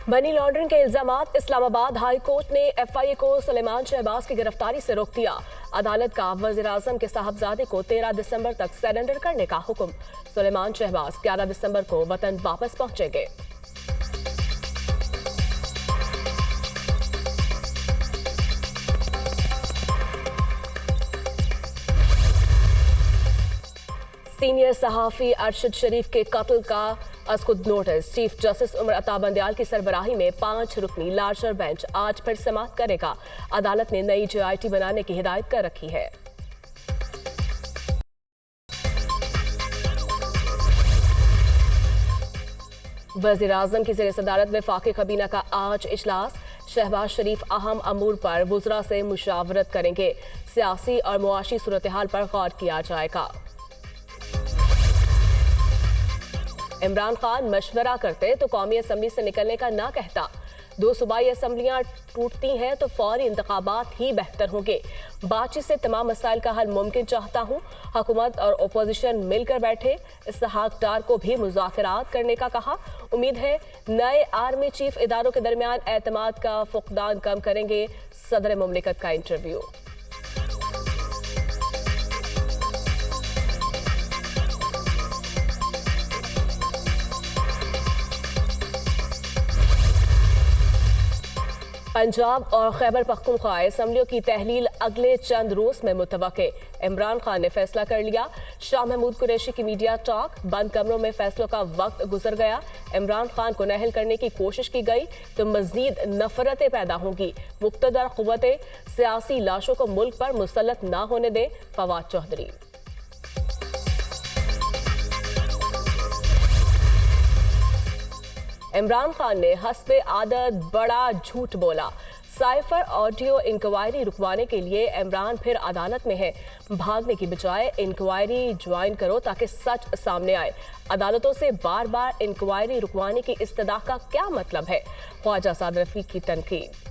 Money laundering के इल्जामात। Islamabad high court ने FIA को सुलेमान शहबाज की गिरफ्तारी से रोक दिया। अदालत का वज़ीर-ए-आज़म के साहबजादे को 13 दिसंबर तक सरेंडर करने का हुक्म। सुलेमान शहबाज 11 दिसंबर को वतन वापस पहुंचेंगे। सीनियर सहाफ़ी अरशद शरीफ के कत्ल का अस्कुद notice. Chief justice Umar Ata Bandial की सरबराही में 5 रुकनी लार्जर बेंच आज फिर समाअत करेगा। अदालत ने नई JIT बनाने की हिदायत कर रखी है। वज़ीर-ए-आज़म की ज़ेर सदारत वफ़ाक़ी काबीना का आज इजलास। शहबाज शरीफ अहम अमूर पर वुज़रा से मुशावरत करेंगे। सियासी और मुआशी सूरत हाल पर गौर किया जाएगा। इमरान खान मशवरा करते तो कौमी असम्बली से निकलने का ना कहता। 2 सूबाई असम्बलियां टूटती हैं तो फौरी इंतखाबात ही बेहतर होंगे। बातचीत से तमाम मसाइल का हल मुमकिन चाहता हूं। हुकूमत और अपोजिशन मिलकर बैठे। इसहाक डार को भी मुज़ाकरात करने का कहा। उम्मीद है नए आर्मी चीफ इदारों के दरमियान एतमाद का फुकदान कम करेंगे। सदर मुमलिकत का इंटरव्यू। पंजाब और खैबर पख्तूनख्वा असम्बलियों की तहलील अगले चंद रोज में मुतवक्के। इमरान खान ने फैसला कर लिया। शाह महमूद कुरैशी की मीडिया टॉक। बंद कमरों में फैसलों का वक्त गुजर गया। इमरान खान को नाअहल करने की कोशिश की गई तो मजीद नफरतें पैदा होंगी। मुक्तदर कुव्वतें सियासी लाशों को मुल्क पर मुसल्लत ना होने दें। फवाद चौधरी। इमरान खान ने हस्बे आदत बड़ा झूठ बोला। साइफर ऑडियो इंक्वायरी रुकवाने के लिए इमरान फिर अदालत में है। भागने की बजाय इंक्वायरी ज्वाइन करो ताकि सच सामने आए। अदालतों से बार बार इंक्वायरी रुकवाने की इस्तदा का क्या मतलब है? ख्वाजा साद रफीक की तनकीद।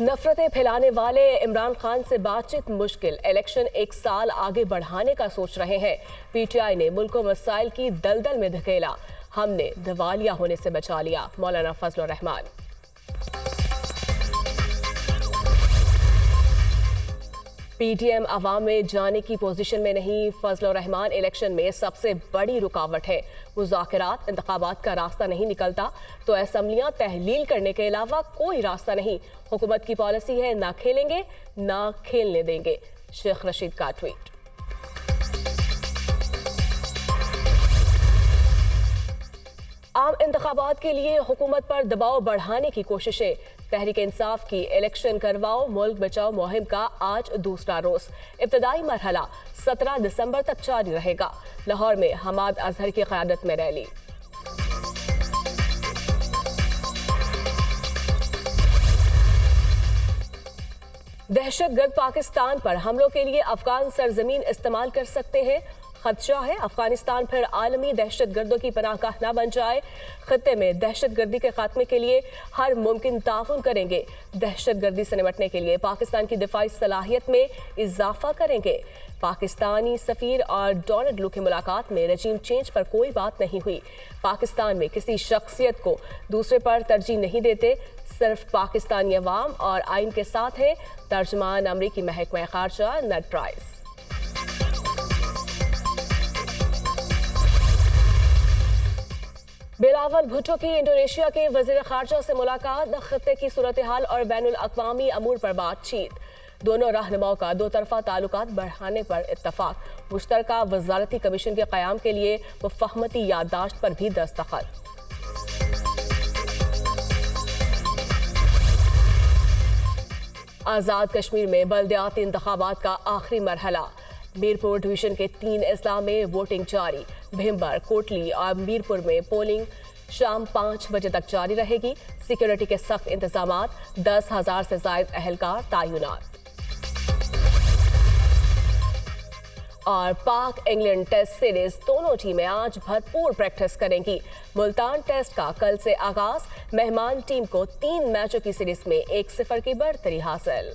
नफरतें फैलाने वाले इमरान खान से बातचीत मुश्किल। इलेक्शन 1 साल आगे बढ़ाने का सोच रहे हैं। PTI ने मुल्क को मसाइल की दलदल में धकेला। हमने दिवालिया होने से बचा लिया। मौलाना फजलुर रहमान। PTM अवाम में जाने की पोजीशन में नहीं। फजलुर रहमान इलेक्शन में सबसे बड़ी रुकावट है। मुज़ाकरात इंतखाबात का रास्ता नहीं निकलता तो असम्बलियां तहलील करने के अलावा कोई रास्ता नहीं। हुकूमत की पॉलिसी है ना खेलेंगे ना खेलने देंगे। शेख रशीद का ट्वीट। आम इंतखाबात के लिए हुकूमत पर दबाव बढ़ाने की कोशिशें। तहरीक इंसाफ की इलेक्शन करवाओ मुल्क बचाओ मुहिम का आज दूसरा रोज। इब्तदाई मरहला 17 दिसंबर तक जारी रहेगा। लाहौर में हमाद अजहर की क़यादत में रैली। दहशतगर्द पाकिस्तान पर हमलों के लिए अफगान सरजमीन इस्तेमाल कर सकते हैं। खदशा है अफगानिस्तान फिर आलमी दहशतगर्दों की पनाहगाह न बन जाए। खत्ते में दहशतगर्दी के खात्मे के लिए हर मुमकिन ताउन करेंगे। दहशतगर्दी से निपटने के लिए पाकिस्तान की दिफाई सलाहियत में इजाफा करेंगे। पाकिस्तानी सफीर और डोनाल्ड लू की मुलाकात में रजीम चेंज पर कोई बात नहीं हुई। पाकिस्तान में किसी शख्सियत को दूसरे पर तरजीह नहीं देते। सिर्फ पाकिस्तानी अवाम और आइन के साथ है। तर्जमान अमरीकी महकमा खारजा नेड प्राइस। बिलावल भुट्टो की इंडोनेशिया के वजीर खारजा से मुलाकात। खत्ते की सूरत हाल और बैनुल अक़वामी अमूर पर बातचीत। दोनों रहनुमाओं का 2 तरफा ताल्लुकात बढ़ाने पर इत्तफाक। मुश्तरका वजारती कमीशन के क़याम के लिए मुफ़ाहमती याददाश्त पर भी दस्तखत। आज़ाद कश्मीर में बल्दियाती इंतखाबात का आखिरी मरहला। मीरपुर डिवीजन के 3 अजला में वोटिंग जारी। भिम्बर, कोटली और मीरपुर में पोलिंग शाम 5 बजे तक जारी रहेगी। सिक्योरिटी के सख्त इंतजामात। 10,000 से ज्यादा अहलकार तैनात। और पाक इंग्लैंड टेस्ट सीरीज दोनों टीमें आज भरपूर प्रैक्टिस करेंगी। मुल्तान टेस्ट का कल से आगाज। मेहमान टीम को 3 मैचों की सीरीज में 1-0 की बढ़तरी हासिल।